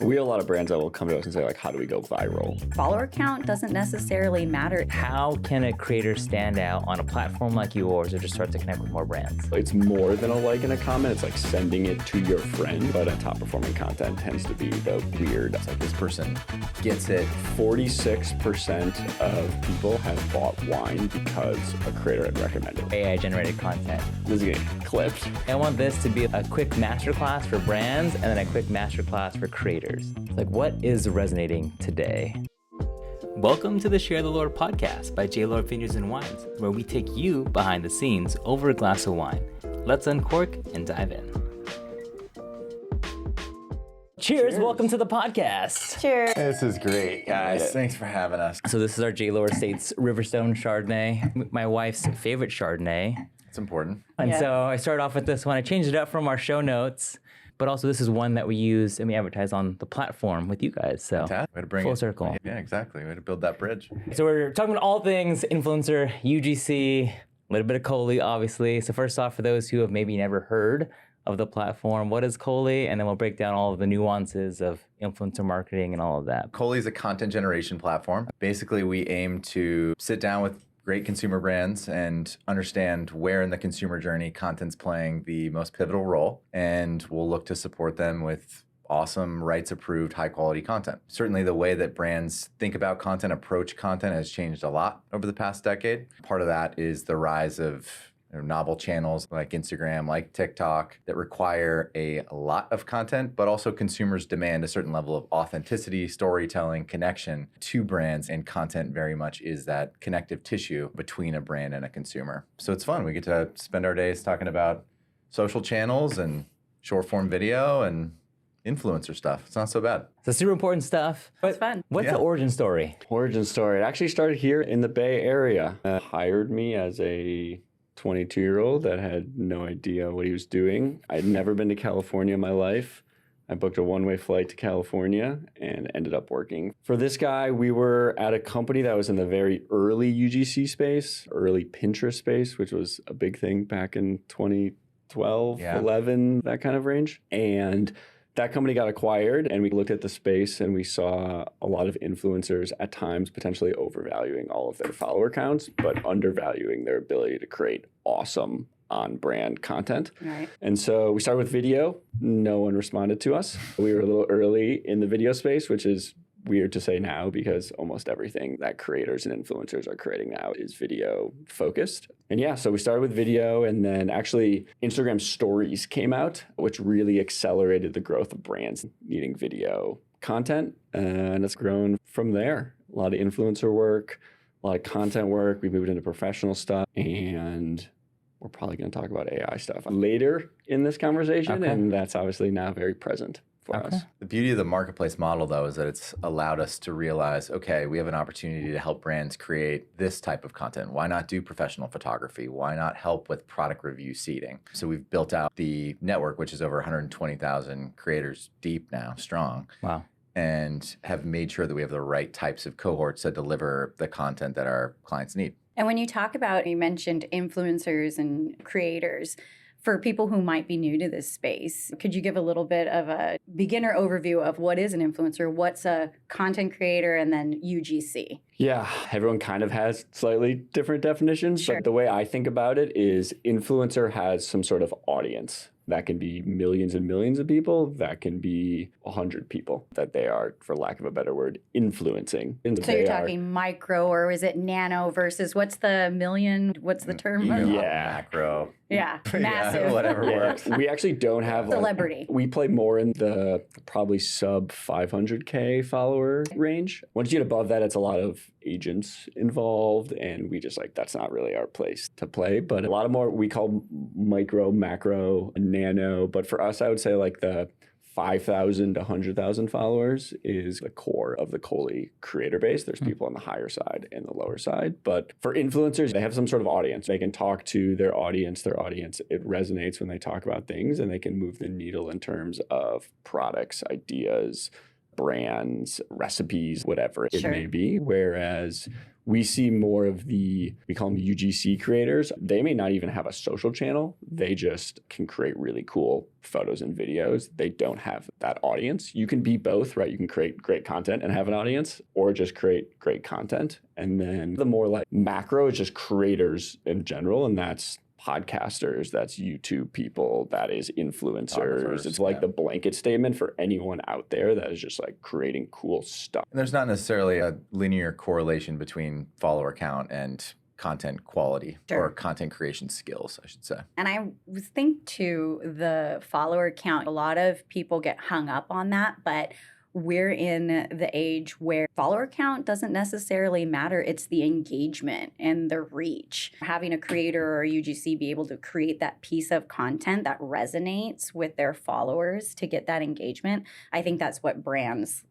We have a lot of brands that will come to us and say, like, how do we go viral? Follower count doesn't necessarily matter. How can a creator stand out on a platform like yours or just start to connect with more brands? It's more than a like and a comment. It's like sending it to your friend, but top performing content tends to be the weird. It's like this person gets it. 46% of people have bought wine because a creator had recommended it. AI generated content. This is getting clipped. I want this to be a quick masterclass for brands and then a quick masterclass for creators. Like, what is resonating today? Welcome to the Share the Lohr podcast by J. Lohr Vineyards and Wines, where we take you behind the scenes over a glass of wine. Let's uncork and dive in. Cheers. Welcome to the podcast. Cheers. This is great, guys. Thanks for having us. So this is our J. Lohr Estates Riverstone Chardonnay, my wife's favorite Chardonnay. It's important. And Yes. so I started off with this one. I changed it up from our show notes, but also this is one that we use and we advertise on the platform with you guys. So Fantastic. Way to bring full it. circle. Yeah, exactly. Way to build that bridge. So we're talking about all things influencer, UGC, a little bit of Cohley, obviously. So first off, for those who have maybe never heard of the platform, what is Cohley? And then we'll break down all of the nuances of influencer marketing and all of that. Cohley is a content generation platform. Basically, we aim to sit down with great consumer brands and understand where in the consumer journey content's playing the most pivotal role. And we'll look to support them with awesome, rights-approved, high-quality content. Certainly the way that brands think about content, approach content has changed a lot over the past decade. Part of that is the rise of novel channels like Instagram, like TikTok, that require a lot of content, but also consumers demand a certain level of authenticity, storytelling, connection to brands, and content very much is that connective tissue between a brand and a consumer. So it's fun. We get to spend our days talking about social channels and short form video and influencer stuff. It's not so bad. So super important stuff. It's fun. What's Yeah. the origin story? Origin story. It actually started here in the Bay Area. Hired me as a 22-year-old that had no idea what he was doing. I'd never been to California in my life. I booked a one-way flight to California and ended up working. For this guy, we were at a company that was in the very early UGC space, early Pinterest space, which was a big thing back in 2012, 11, that kind of range. And that company got acquired, and we looked at the space and we saw a lot of influencers at times potentially overvaluing all of their follower counts, but undervaluing their ability to create awesome on-brand content. Right. And so we started with video. No one responded to us. We were a little early in the video space, which is weird to say now because almost everything that creators and influencers are creating now is video focused. And yeah, so we started with video, and then actually Instagram stories came out, which really accelerated the growth of brands needing video content. And it's grown from there. A lot of influencer work, a lot of content work. We moved into professional stuff, and we're probably going to talk about AI stuff later in this conversation. Okay. And that's obviously now very present for us. The beauty of the marketplace model, though, is that it's allowed us to realize, okay, we have an opportunity to help brands create this type of content. Why not do professional photography? Why not help with product review seeding? So we've built out the network, which is over 120,000 creators deep now, strong. Wow. And have made sure that we have the right types of cohorts that deliver the content that our clients need. And when you talk about, you mentioned influencers and creators, for people who might be new to this space, could you give a little bit of a beginner overview of what is an influencer, what's a content creator, and then UGC? Yeah, everyone kind of has slightly different definitions, Sure. but the way I think about it is influencer has some sort of audience. That can be millions and millions of people. That can be 100 people that they are, for lack of a better word, influencing. And So you're talking micro, or is it nano versus what's the million? What's the term? Macro. Yeah, massive. Whatever works. We actually don't have Celebrity. We play more in the probably sub 500K follower range. Once you get above that, it's a lot of agents involved, and we just that's not really our place to play. But a lot of more we call micro, macro, nano. But for us, I would say the 5,000 to 100,000 followers is the core of the Cohley creator base. There's people on the higher side and the lower side. But for influencers, they have some sort of audience. They can talk to their audience. Their audience, it resonates when they talk about things, and they can move the needle in terms of products, ideas, brands, recipes, whatever it Sure. may be. Whereas we see more of we call them UGC creators. They may not even have a social channel. They just can create really cool photos and videos. They don't have that audience. You can be both, right? You can create great content and have an audience, or just create great content. And then the more like macro is just creators in general. And that's podcasters, that's YouTube people, that is influencers. It's like the blanket statement for anyone out there that is just like creating cool stuff. And there's not necessarily a linear correlation between follower count and content quality or content creation skills, I should say. And I think too, the follower count, a lot of people get hung up on that, but we're in the age where follower count doesn't necessarily matter. It's the engagement and the reach. Having a creator or a UGC be able to create that piece of content that resonates with their followers to get that engagement, I think that's what brands,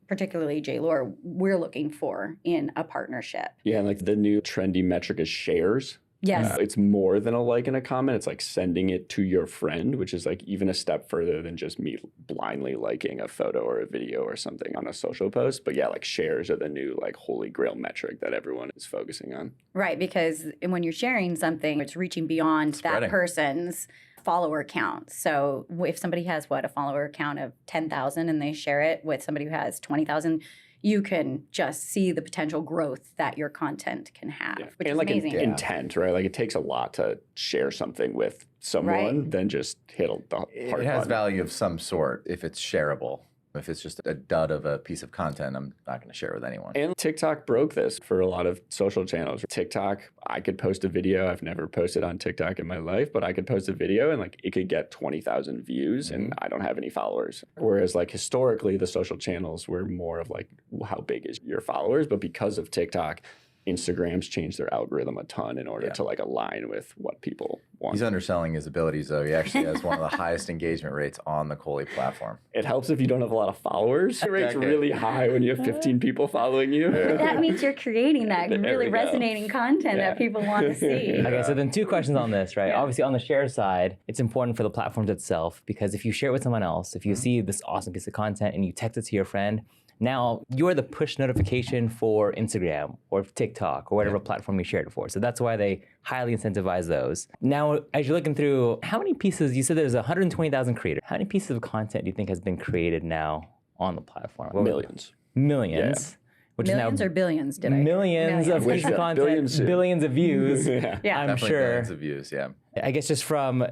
particularly Lohr, we're looking for in a partnership. Yeah, and like the new trendy metric is shares. Yes. It's more than a like and a comment. It's like sending it to your friend, which is like even a step further than just me blindly liking a photo or a video or something on a social post. But yeah, like shares are the new like holy grail metric that everyone is focusing on. Right, because when you're sharing something, it's reaching beyond that person's follower count. So if somebody has a follower count of 10,000 and they share it with somebody who has 20,000, you can just see the potential growth that your content can have, which is like amazing. Intent, right? Like it takes a lot to share something with someone than just hit the heart It has button. value of some sort if it's shareable. If it's just a dud of a piece of content, I'm not going to share it with anyone. And TikTok broke this for a lot of social channels. TikTok, I could post a video. I've never posted on TikTok in my life, but I could post a video and like it could get 20,000 views and I don't have any followers. Whereas like historically, the social channels were more of like, how big is your followers? But because of TikTok, Instagram's changed their algorithm a ton in order to like align with what people want. He's underselling his abilities, though. He actually has one of the highest engagement rates on the Cohley platform. It helps if you don't have a lot of followers. Your rate's really high when you have 15 people following you. That means you're creating that really resonating content that people want to see. Okay, so then two questions on this, right? Obviously, on the share side, it's important for the platforms itself because if you share it with someone else, if you see this awesome piece of content and you text it to your friend, now you're the push notification for Instagram or TikTok or whatever platform you shared it for. So that's why they highly incentivize those. Now, as you're looking through, how many pieces, you said there's 120,000 creators. How many pieces of content do you think has been created now on the platform? Millions. Millions. Yeah. Which Millions is now or billions, did I? millions of pieces of content, billions of views. I'm Definitely sure. billions of views, yeah. I guess just from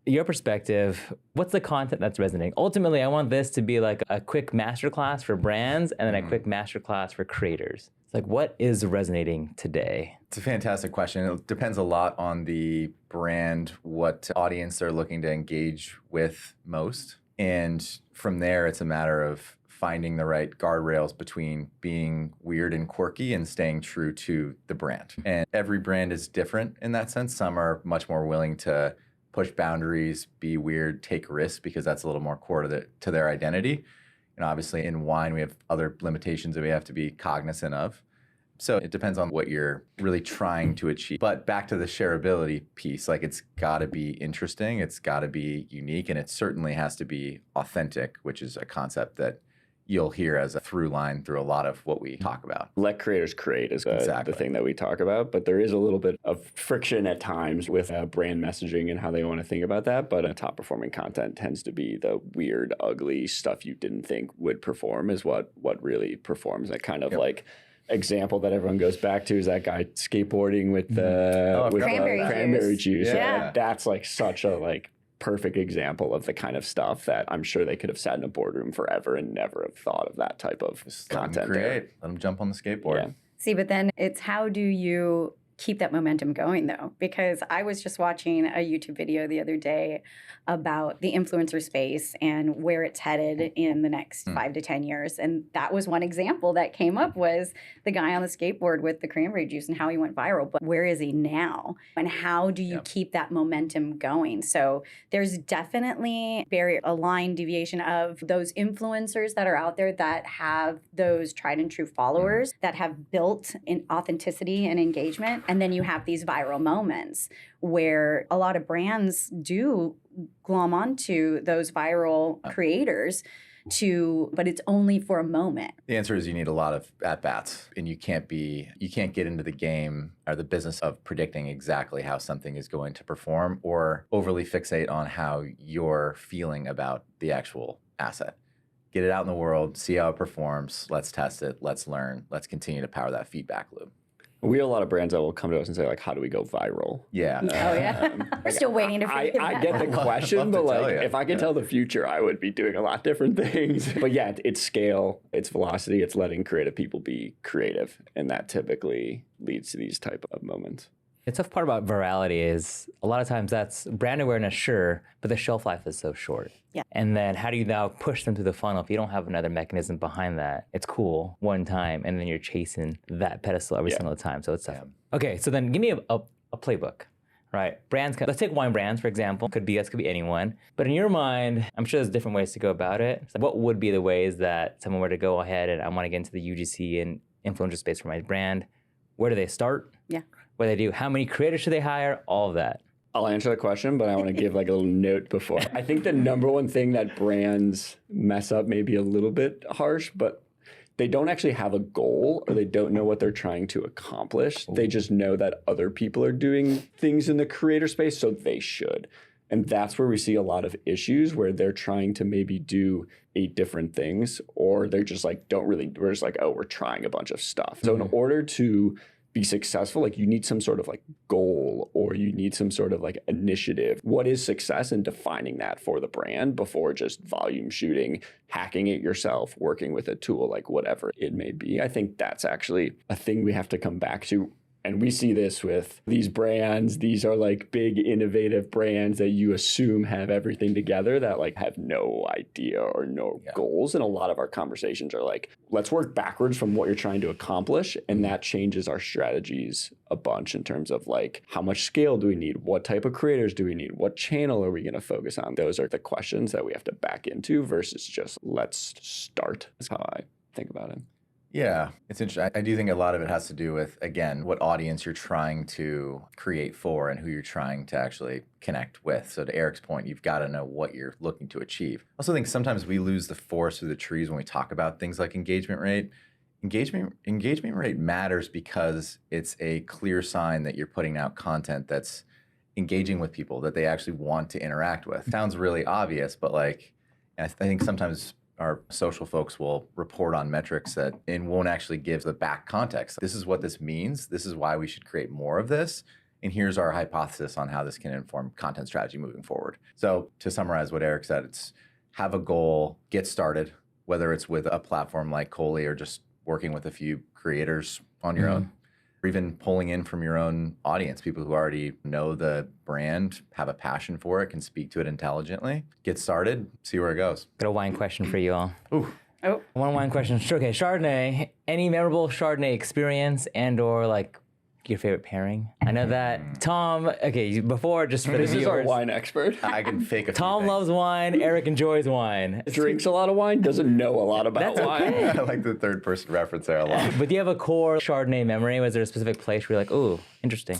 your perspective, what's the content that's resonating? Ultimately, I want this to be like a quick masterclass for brands and then a quick masterclass for creators. It's like, what is resonating today? It's a fantastic question. It depends a lot on the brand, what audience they're looking to engage with most. And from there, it's a matter of finding the right guardrails between being weird and quirky and staying true to the brand. And every brand is different in that sense. Some are much more willing to push boundaries, be weird, take risks because that's a little more core to their identity. And obviously in wine, we have other limitations that we have to be cognizant of. So it depends on what you're really trying to achieve. But back to the shareability piece, like it's got to be interesting, it's got to be unique, and it certainly has to be authentic, which is a concept that you'll hear as a through line through a lot of what we talk about. Let creators create is the thing that we talk about, but there is a little bit of friction at times with brand messaging and how they want to think about that. But top performing content tends to be the weird, ugly stuff you didn't think would perform is what really performs. That kind of like example that everyone goes back to is that guy skateboarding with the cranberry juice. Yeah. That's like such a like perfect example of the kind of stuff that I'm sure they could have sat in a boardroom forever and never have thought of that type of content. Let them jump on the skateboard. Yeah. See, but then it's how do you keep that momentum going though? Because I was just watching a YouTube video the other day about the influencer space and where it's headed in the next 5 to 10 years. And that was one example that came up was the guy on the skateboard with the cranberry juice and how he went viral. But where is he now? And how do you keep that momentum going? So there's definitely a line deviation of those influencers that are out there that have those tried and true followers that have built in authenticity and engagement. And then you have these viral moments where a lot of brands do glom onto those viral creators but it's only for a moment. The answer is you need a lot of at-bats, and you can't get into the game or the business of predicting exactly how something is going to perform or overly fixate on how you're feeling about the actual asset. Get it out in the world, see how it performs, let's test it, let's learn, let's continue to power that feedback loop. We have a lot of brands that will come to us and say, like, how do we go viral? Yeah. Oh, yeah. We're still waiting to figure that I get the out. question, but tell like, you. if I could tell the future, I would be doing a lot different things. But yeah, it's scale, it's velocity, it's letting creative people be creative. And that typically leads to these type of moments. The tough part about virality is a lot of times that's brand awareness, sure, but the shelf life is so short. Yeah. And then how do you now push them through the funnel if you don't have another mechanism behind that? It's cool one time, and then you're chasing that pedestal every single time. So it's tough. Okay, so then give me a playbook, right? Brands, let's take wine brands, for example. Could be us, could be anyone. But in your mind, I'm sure there's different ways to go about it. So what would be the ways that someone were to go ahead and I want to get into the UGC and influencer space for my brand? Where do they start? Yeah. What do they do? How many creators should they hire? All of that. I'll answer the question, but I want to give like a little note before. I think the number one thing that brands mess up may be a little bit harsh, but they don't actually have a goal or they don't know what they're trying to accomplish. They just know that other people are doing things in the creator space, so they should. And that's where we see a lot of issues where they're trying to maybe do 8 different things, or they're just like, we're just like, oh, we're trying a bunch of stuff. So in order to be successful, like you need some sort of like goal or you need some sort of like initiative. What is success and defining that for the brand before just volume shooting, hacking it yourself, working with a tool, like whatever it may be. I think that's actually a thing we have to come back to. And we see this with these brands. These are like big, innovative brands that you assume have everything together that like have no idea or no goals. And a lot of our conversations are like, let's work backwards from what you're trying to accomplish. And that changes our strategies a bunch in terms of like, how much scale do we need? What type of creators do we need? What channel are we going to focus on? Those are the questions that we have to back into versus just let's start. That's how I think about it. Yeah, it's interesting. I do think a lot of it has to do with, again, what audience you're trying to create for and who you're trying to actually connect with. So to Eric's point, you've got to know what you're looking to achieve. I also think sometimes we lose the forest through the trees when we talk about things like engagement rate. Engagement rate matters because it's a clear sign that you're putting out content that's engaging with people that they actually want to interact with. Sounds really obvious, but like, I think sometimes our social folks will report on metrics that and won't actually give the back context. This is what this means. This is why we should create more of this. And here's our hypothesis on how this can inform content strategy moving forward. So to summarize what Eric said, it's have a goal, get started, whether it's with a platform like Cohley or just working with a few creators on your own, or even pulling in from your own audience, people who already know the brand, have a passion for it, can speak to it intelligently. Get started, see where it goes. Got a wine question for you all. Ooh. Oh, One wine question. Okay, Chardonnay. Any memorable Chardonnay experience and or like your favorite pairing? I know that Tom, okay, before just for the This is our viewers. wine expert. I can fake a few Tom things. loves wine. Eric enjoys wine. Drinks a lot of wine, doesn't know a lot about That's wine. okay. I like the third person reference there a lot. But do you have a core Chardonnay memory? Was there a specific place where you're like, ooh, interesting?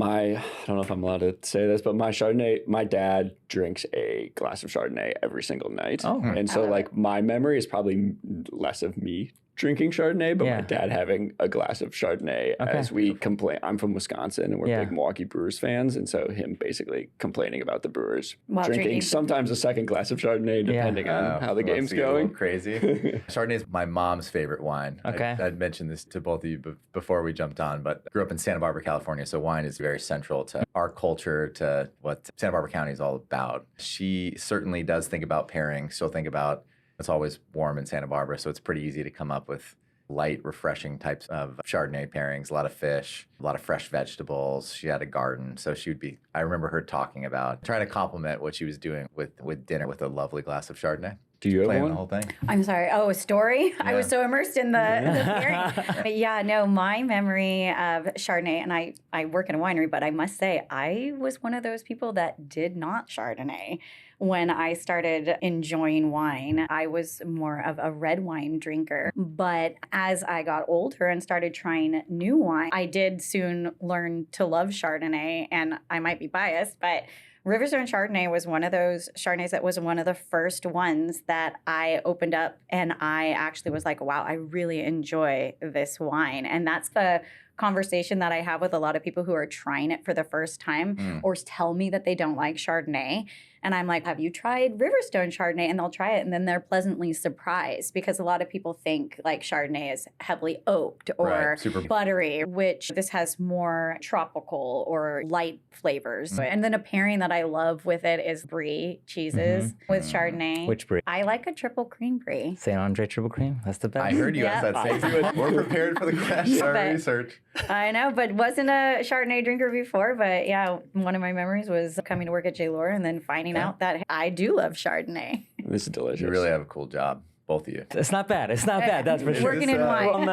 I don't know if I'm allowed to say this, but my Chardonnay, my dad drinks a glass of Chardonnay every single night. Oh. And so like my memory is probably less of me drinking Chardonnay, but Yeah. my dad having a glass of Chardonnay as we complain. I'm from Wisconsin and we're big Milwaukee Brewers fans. And so him basically complaining about the Brewers While drinking drinking. sometimes a second glass of Chardonnay, depending on how the Let's game's see, a little going. crazy. Chardonnay is my mom's favorite wine. Okay. I'd mentioned this to both of you before we jumped on, but I grew up in Santa Barbara, California, so wine is very central to our culture, to what Santa Barbara County is all about. She certainly does think about pairing. She'll think about, it's always warm in Santa Barbara, so it's pretty easy to come up with light, refreshing types of Chardonnay pairings, a lot of fish, a lot of fresh vegetables. She had a garden. So I remember her talking about trying to complement what she was doing with dinner with a lovely glass of Chardonnay. Do you have Playing one? the whole thing. I'm sorry. Oh, a story? I was Yeah. so immersed in the pairing. But yeah, no, my memory of Chardonnay, and I work in a winery, but I must say, I was one of those people that did not Chardonnay. When I started enjoying wine, I was more of a red wine drinker. But as I got older and started trying new wine, I did soon learn to love Chardonnay. And I might be biased, but Riverstone Chardonnay was one of those Chardonnays that was one of the first ones that I opened up, and I actually was like, wow, I really enjoy this wine. And that's the conversation that I have with a lot of people who are trying it for the first time or tell me that they don't like Chardonnay. And I'm like, have you tried Riverstone Chardonnay? And they'll try it, and then they're pleasantly surprised because a lot of people think like Chardonnay is heavily oaked or super buttery, which this has more tropical or light flavors. And then a pairing that I love with it is brie cheeses with Chardonnay. Which brie? I like a triple cream brie. St. Andre triple cream. That's the best. I heard you ask Yeah. that same thing. We're prepared for the question. Our But- research. I know, but wasn't a Chardonnay drinker before. But yeah, one of my memories was coming to work at Lohr and then finding out that I do love Chardonnay. This is delicious. You really have a cool job, both of you. It's not bad. It's not bad. That's for sure. Working in wine.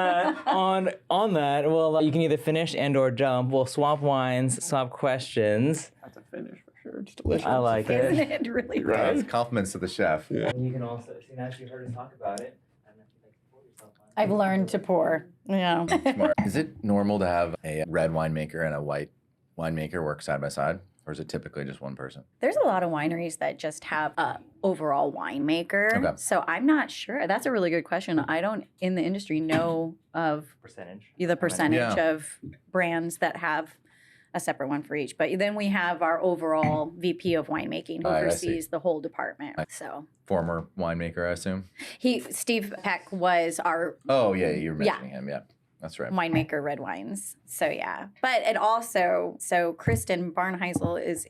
On that, well, you can either finish and or jump. We'll swap wines, swap questions. That's a finish for sure. It's delicious. I like it. Isn't it really? Right. It's compliments to the chef. Yeah. You can also see now you heard us talk about it. I've learned to pour. Yeah. Smart. Is it normal to have a red winemaker and a white winemaker work side by side? Or is it typically just one person? There's a lot of wineries that just have a overall winemaker. Okay. So I'm not sure. That's a really good question. I don't in the industry know of Percentage. the percentage Yeah. of brands that have a separate one for each. But then we have our overall VP of winemaking who Right, I oversees the whole department. So Former winemaker, I assume? Steve Peck was our Oh, yeah, you were mentioning him. Yeah, that's right. winemaker red wines. So yeah. But it also, so Kristen Barnheisel is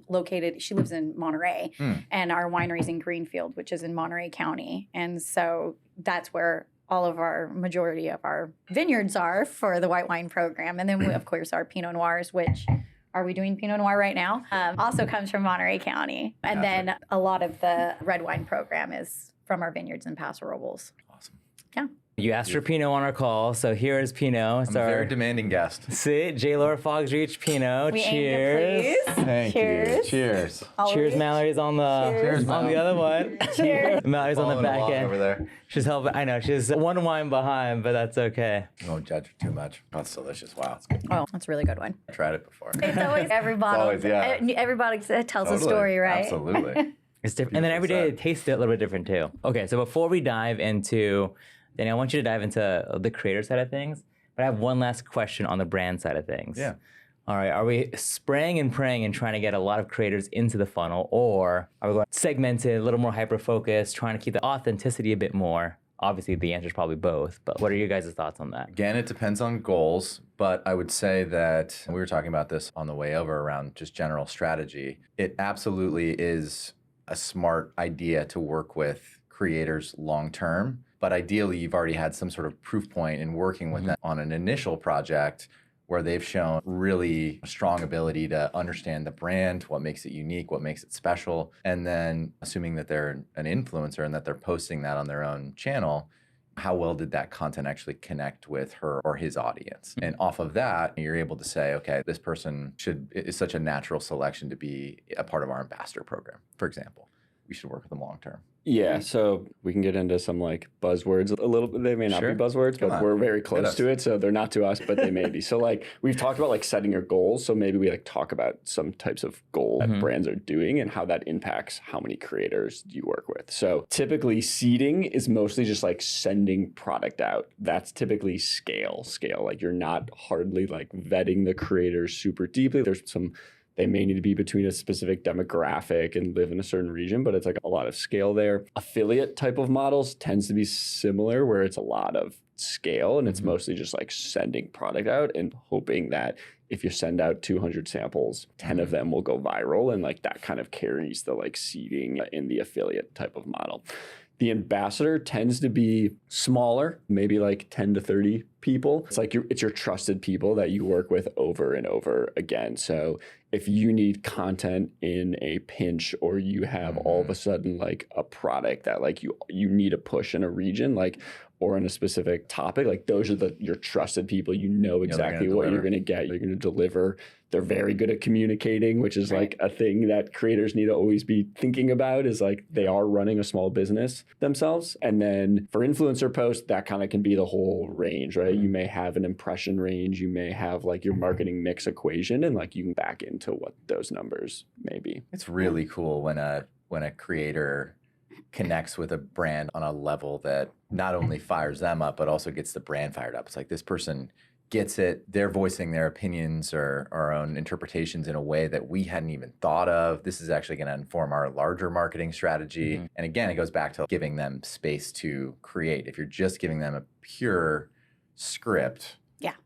located, she lives in Monterey and our winery's in Greenfield, which is in Monterey County. And so that's where all of our majority of our vineyards are for the white wine program. And then we, of course, our Pinot Noirs, which are we doing Pinot Noir right now? Also comes from Monterey County. And then a lot of the red wine program is from our vineyards in Paso Robles. Awesome. Yeah. You asked for Pinot on our call, so here is Pinot. It's I'm a our very demanding guest. see Lohr Fogs Reach Pinot. We Cheers. aim to please. Thank Cheers. you. Cheers. Always. Cheers, Mallory's on the Cheers. on the other one. Cheers. Mallory's on the Following back along end. over there. She's helping. I know she's one wine behind, but that's okay. Don't judge her too much. That's delicious. Wow, it's good. Oh, that's a really good one. I tried it before. It's always every bottle. always, yeah. Everybody tells a Totally. story, right? Absolutely. It's different, and then every day it tastes a little bit different too. Okay, so before we dive into, Danny, I want you to dive into the creator side of things, but I have one last question on the brand side of things. Yeah. All right, are we spraying and praying and trying to get a lot of creators into the funnel, or are we going segmented, a little more hyper-focused, trying to keep the authenticity a bit more? Obviously, the answer is probably both, but what are your guys' thoughts on that? Again, it depends on goals, but I would say that we were talking about this on the way over around just general strategy. It absolutely is a smart idea to work with creators long term, but ideally you've already had some sort of proof point in working with them on an initial project where they've shown really strong ability to understand the brand, what makes it unique, what makes it special. And then assuming that they're an influencer and that they're posting that on their own channel, how well did that content actually connect with her or his audience? And off of that, you're able to say, okay, this person is such a natural selection to be a part of our ambassador program, for example. We should work with them long term. Yeah, so we can get into some like buzzwords a little bit. They may not Sure. be buzzwords, Come but on. we're very Hit close us. to it. So they're not to us, but they may be. So like we've talked about like setting your goals. So maybe we like talk about some types of goal that brands are doing and how that impacts how many creators you work with. So typically seeding is mostly just like sending product out. That's typically scale. Like you're not hardly like vetting the creators super deeply. There's some they may need to be between a specific demographic and live in a certain region, but it's like a lot of scale there. Affiliate type of models tends to be similar where it's a lot of scale and it's mostly just like sending product out and hoping that if you send out 200 samples, 10 of them will go viral, and like that kind of carries the like seeding in the affiliate type of model. The ambassador tends to be smaller, maybe like 10 to 30 people. It's like it's your trusted people that you work with over and over again. So if you need content in a pinch or you have all of a sudden like a product that like you need a push in a region, like or in a specific topic, like those are your trusted people. You know exactly what you're going to get. You're going to deliver. They're very good at communicating, which is like a thing that creators need to always be thinking about, is like they are running a small business themselves. And then for influencer posts, that kind of can be the whole range, right? You may have an impression range. You may have like your marketing mix equation, and like you can back into what those numbers may be. It's really cool when a creator connects with a brand on a level that not only fires them up, but also gets the brand fired up. It's like this person gets it, they're voicing their opinions or our own interpretations in a way that we hadn't even thought of. This is actually going to inform our larger marketing strategy. And again, it goes back to giving them space to create. If you're just giving them a pure script,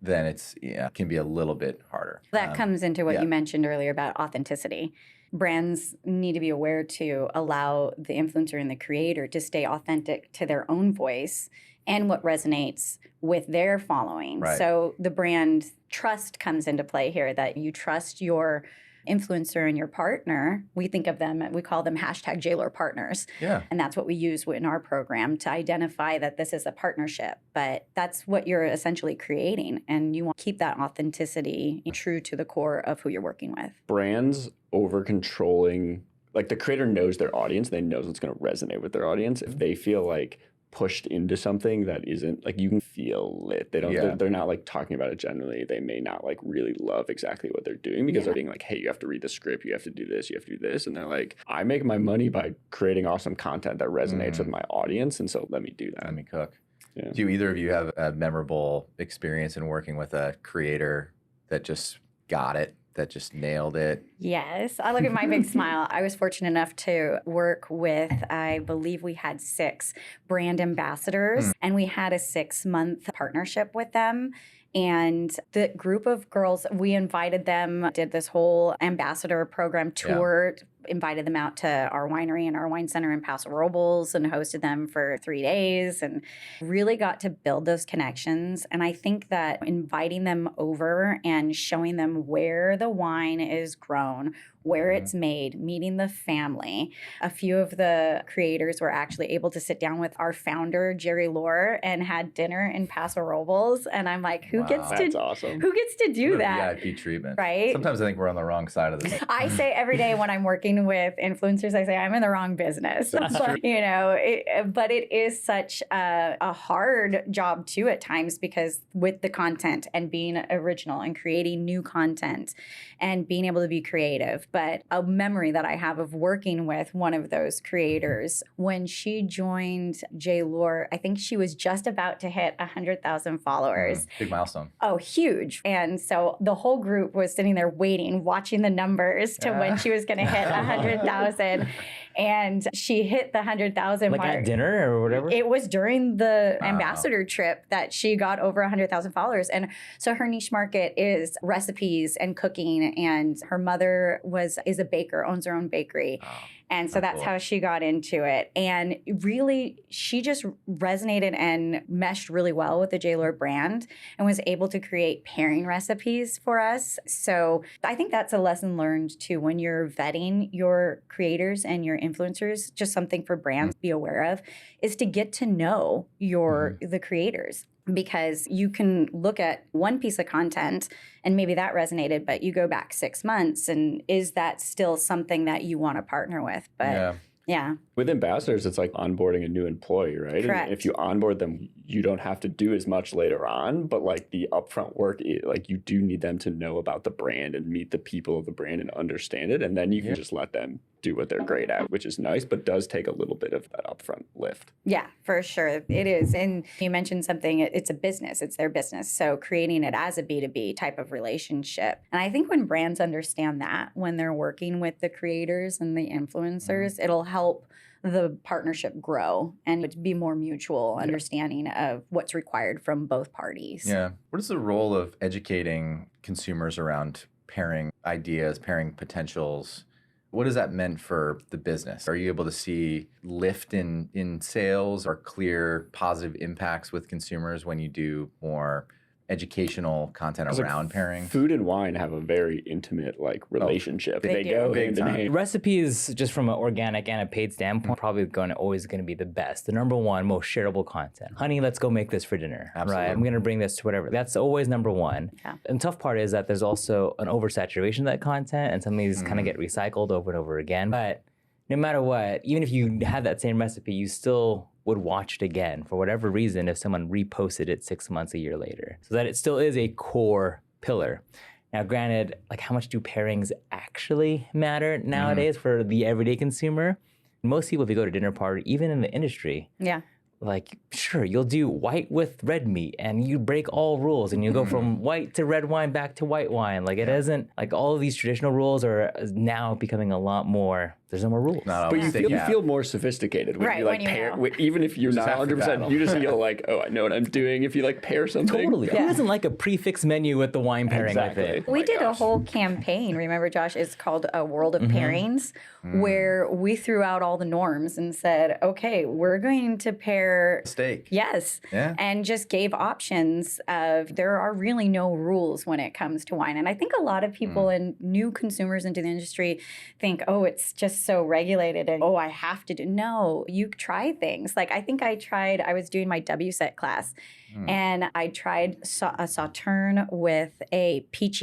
then it can be a little bit harder. That comes into what you mentioned earlier about authenticity. Brands need to be aware to allow the influencer and the creator to stay authentic to their own voice and what resonates with their following. Right. So the brand trust comes into play here, that you trust your influencer and your partner. We think of them, we call them #JLohr partners. Yeah. And that's what we use in our program to identify that this is a partnership. But that's what you're essentially creating. And you want to keep that authenticity true to the core of who you're working with. Brands over controlling, like the creator knows their audience, they know what's going to resonate with their audience. If they feel like pushed into something that isn't, like, you can feel it. They don't, they're not like talking about it generally. They may not like really love exactly what they're doing because they're being like, hey, you have to read the script, you have to do this, you have to do this. And they're like, I make my money by creating awesome content that resonates with my audience. And so let me do that. Let me cook. Yeah. Do either of you have a memorable experience in working with a creator that just got it, that just nailed it? Yes. I look at my big smile. I was fortunate enough to work with, I believe we had 6 brand ambassadors, and we had a 6-month partnership with them. And the group of girls, we invited them, did this whole ambassador program tour, invited them out to our winery and our wine center in Paso Robles and hosted them for 3 days and really got to build those connections. And I think that inviting them over and showing them where the wine is grown, where it's made, meeting the family. A few of the creators were actually able to sit down with our founder, Jerry Lohr, and had dinner in Paso Robles. And I'm like, who gets to do that? VIP treatment. Right? Sometimes I think we're on the wrong side of this. I say every day when I'm working with influencers, I say I'm in the wrong business. But, you know, but it is such a hard job too at times, because with the content and being original and creating new content and being able to be creative. But a memory that I have of working with one of those creators, when she joined Lohr, I think she was just about to hit 100,000 followers. Big milestone. Oh, huge. And so the whole group was sitting there waiting, watching the numbers to when she was going to hit 100,000. And she hit the 100,000 like mark. At dinner or whatever? It was during the ambassador trip that she got over 100,000 followers. And so her niche market is recipes and cooking. And her mother is a baker, owns her own bakery. Oh, and so that's how she got into it. And really, she just resonated and meshed really well with the Lohr brand and was able to create pairing recipes for us. So I think that's a lesson learned too, when you're vetting your creators and your influencers, just something for brands to be aware of, is to get to know the creators. Because you can look at one piece of content and maybe that resonated, but you go back 6 months and is that still something that you want to partner with? But yeah. With ambassadors, it's like onboarding a new employee, right? Correct. And if you onboard them, you don't have to do as much later on, but like the upfront work, like you do need them to know about the brand and meet the people of the brand and understand it. And then you can just let them do what they're great at, which is nice, but does take a little bit of that upfront lift. Yeah, for sure. It is. And you mentioned something, it's a business, it's their business. So creating it as a B2B type of relationship. And I think when brands understand that, when they're working with the creators and the influencers, it'll help the partnership grow and be more mutual understanding of what's required from both parties. Yeah. What is the role of educating consumers around pairing ideas, pairing potentials? What has that meant for the business? Are you able to see lift in sales or clear positive impacts with consumers when you do more educational content 'Cause, like, around pairing. Food and wine have a very intimate relationship. They do. go Big hand in time. hand. Recipes, just from an organic and a paid standpoint, probably always going to be the best. The number one most shareable content. Honey, let's go make this for dinner. Absolutely. Right? I'm going to bring this to whatever. That's always number one. Yeah. And the tough part is that there's also an oversaturation of that content, and some of these kind of get recycled over and over again. But no matter what, even if you had that same recipe, you still would watch it again for whatever reason if someone reposted it 6 months, a year later. So that it still is a core pillar. Now, granted, like how much do pairings actually matter nowadays for the everyday consumer? Most people, if you go to dinner party, even in the industry, Yeah. like, sure, you'll do white with red meat and you break all rules and you go from white to red wine back to white wine. Like, it isn't like all of these traditional rules are now becoming a lot more, there's no more rules. Not But always. you feel more sophisticated when Right, you like when you pair. know. Even if you're not half the 100%, battle. you just feel like, oh, I know what I'm doing. If you like pair something, Totally. Yeah. Who doesn't like a prefix menu with the wine pairing Exactly. with it? Oh We my did a gosh. whole campaign, remember, Josh? It's called A World of Pairings, where we threw out all the norms and said, okay, we're going to pair. Steak. Yes. Yeah. And just gave options of there are really no rules when it comes to wine. And I think a lot of people and new consumers into the industry think, oh, it's just so regulated and oh, I have to do. No, you try things. Like I think I was doing my WSET class and I tried a Sauterne with a peach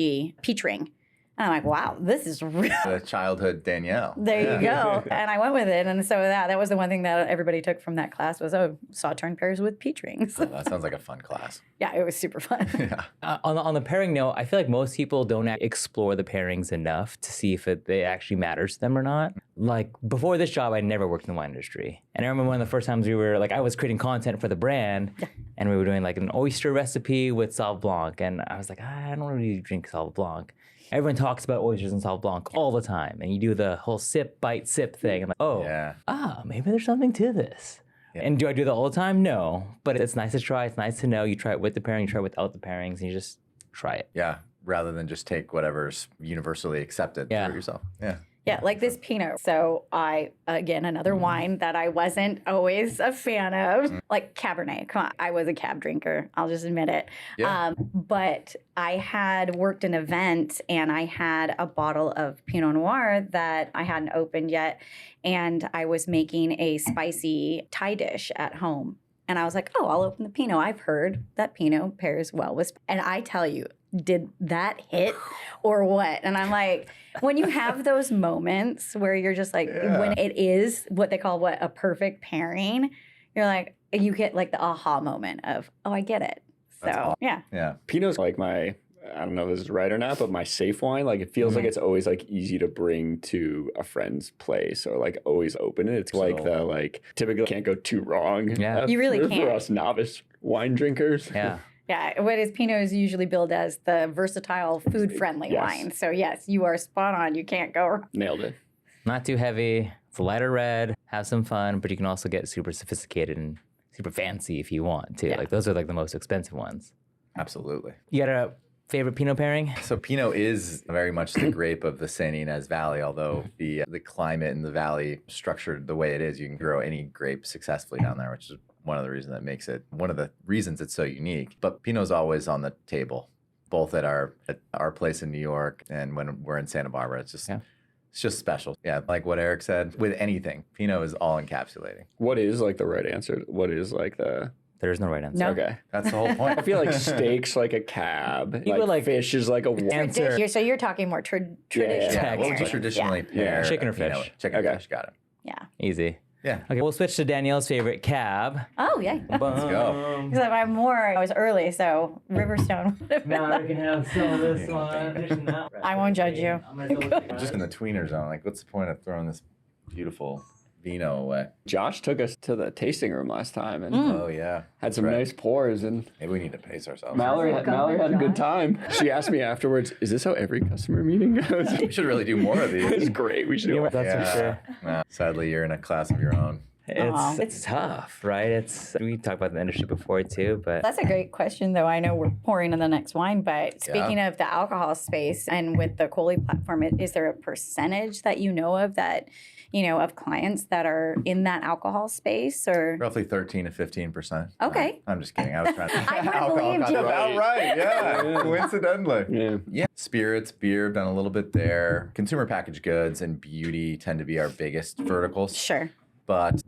ring. And I'm like, wow, this is real. The childhood Danielle. There you go. And I went with it. And so that was the one thing that everybody took from that class was, oh, Sauterne pairs with peach rings. Oh, that sounds like a fun class. Yeah, it was super fun. Yeah. On the pairing note, I feel like most people don't explore the pairings enough to see if it actually matters to them or not. Like before this job, I never worked in the wine industry. And I remember one of the first times I was creating content for the brand and we were doing like an oyster recipe with Sauv Blanc. And I was like, I don't really drink Sauv Blanc. Everyone talks about oysters and Sauv Blanc all the time. And you do the whole sip, bite, sip thing. I'm like, oh, maybe there's something to this. Yeah. And do I do that all the time? No. But it's nice to try. It's nice to know. You try it with the pairing, you try it without the pairings, and you just try it. Yeah. Rather than just take whatever's universally accepted for yourself. Yeah. Yeah, like this Pinot. So again, another wine that I wasn't always a fan of, like Cabernet. Come on, I was a cab drinker. I'll just admit it. Yeah. But I had worked an event and I had a bottle of Pinot Noir that I hadn't opened yet. And I was making a spicy Thai dish at home. And I was like, oh, I'll open the Pinot. I've heard that Pinot pairs well with, and I tell you, did that hit or what? And I'm like, when you have those moments where you're just like, when it is what they call a perfect pairing, you're like, you get like the aha moment of, oh, I get it. So, yeah. Yeah. Pinot's like I don't know if this is right or not, but my safe wine. Like it feels like it's always like easy to bring to a friend's place or like always open it. It's like typically can't go too wrong. Yeah. You really for can't. us novice wine drinkers. Yeah. Yeah, what is Pinot is usually billed as the versatile, food-friendly wine. So yes, you are spot on. You can't go wrong. Nailed it. Not too heavy. It's a lighter red. Have some fun, but you can also get super sophisticated and super fancy if you want to. Yeah. Like those are like the most expensive ones. Absolutely. You got a favorite Pinot pairing? So Pinot is very much the grape of the Saint Ynez Valley, although the climate in the valley structured the way it is, you can grow any grape successfully down there, which is one of the reasons it's so unique. But Pinot's always on the table, both at our place in New York and when we're in Santa Barbara. It's just special. Yeah, like what Eric said, with anything, Pinot is all encapsulating. What is like the right answer? What is like the... There is no right answer. No. Okay. That's the whole point. I feel like steak's like a cab. You would like fish is like a wine. answer. So you're talking more traditional. Yeah, what would you pairing. traditionally pair? Chicken or Pinot fish? with? Chicken or fish, got it. Yeah. Easy. Yeah. Okay, we'll switch to Danielle's favorite cab. Oh, yeah. Let's go. Because I was early, so Riverstone would have been Now we can have some of this one. I won't judge you. I'm just in the tweener zone. Like, what's the point of throwing this beautiful vino away? Josh took us to the tasting room last time and Oh, yeah. had some nice pours. And Maybe we need to pace ourselves. Mallory had a good time. She asked me afterwards, is this how every customer meeting goes? We should really do more of It's these. great. We should do You know it. what? That's for sure. Nah, sadly, you're in a class of your own. It's tough, right? We talked about the industry before too, but That's a great question, though. I know we're pouring in the next wine, but speaking of the alcohol space and with the Cohley platform, is there a percentage that you know of of clients that are in that alcohol space, or Roughly 13 to 15%. Okay. I'm just kidding. I was trying to I would alcohol believe content. you. Outright, yeah. Coincidentally. Yeah. Spirits, beer, done a little bit there. Consumer packaged goods and beauty tend to be our biggest verticals. Sure. But